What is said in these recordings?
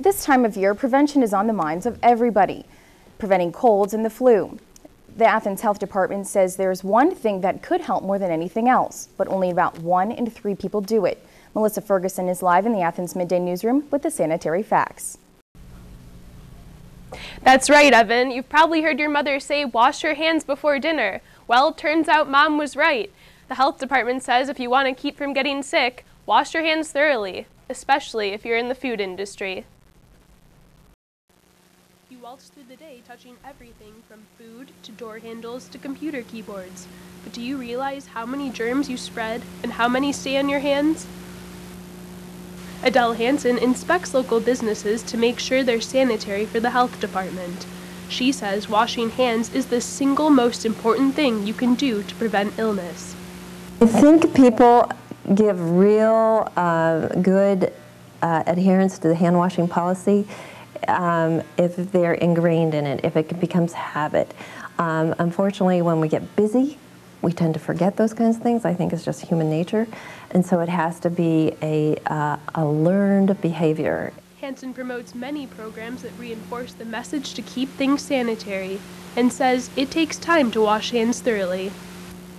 This time of year, prevention is on the minds of everybody, preventing colds and the flu. The Athens Health Department says there's one thing that could help more than anything else, but only about 1 in 3 people do it. Melissa Ferguson is live in the Athens MidDay newsroom with the sanitary facts. That's right, Evan. You've probably heard your mother say, wash your hands before dinner. Well, turns out Mom was right. The health department says if you want to keep from getting sick, wash your hands thoroughly, especially if you're in the food industry. You waltz through the day touching everything from food to door handles to computer keyboards. But do you realize how many germs you spread and how many stay on your hands? Adele Hansen inspects local businesses to make sure they're sanitary for the health department. She says washing hands is the single most important thing you can do to prevent illness. I think people give real good adherence to the hand washing policy if they're ingrained in it, if it becomes habit. Unfortunately, when we get busy, we tend to forget those kinds of things. I think it's just human nature, and so it has to be a learned behavior. Hansen promotes many programs that reinforce the message to keep things sanitary and says it takes time to wash hands thoroughly.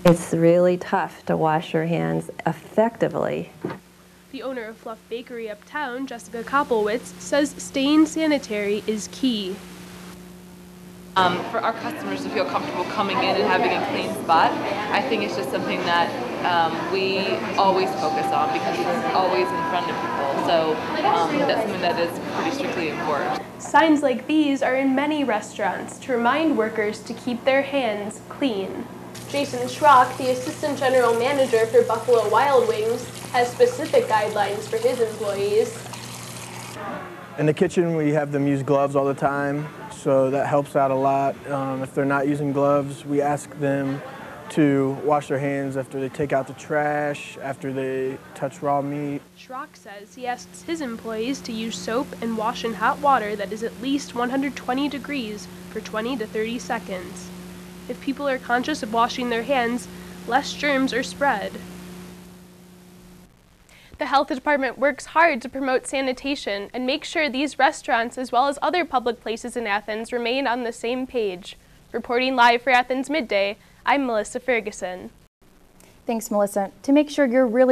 It's really tough to wash your hands effectively. The owner of Fluff Bakery uptown, Jessica Koppelwitz, says staying sanitary is key. For our customers to feel comfortable coming in and having a clean spot, I think it's just something that we always focus on because we're always in front of people. So that's something that is pretty strictly enforced. Signs like these are in many restaurants to remind workers to keep their hands clean. Jason Schrock, the Assistant General Manager for Buffalo Wild Wings, has specific guidelines for his employees. In the kitchen, we have them use gloves all the time, so that helps out a lot. If they're not using gloves, we ask them to wash their hands after they take out the trash, after they touch raw meat. Schrock says he asks his employees to use soap and wash in hot water that is at least 120 degrees for 20 to 30 seconds. If people are conscious of washing their hands, less germs are spread. The health department works hard to promote sanitation and make sure these restaurants as well as other public places in Athens remain on the same page. Reporting live for Athens MidDay, I'm Melissa Ferguson. Thanks, Melissa. To make sure you're really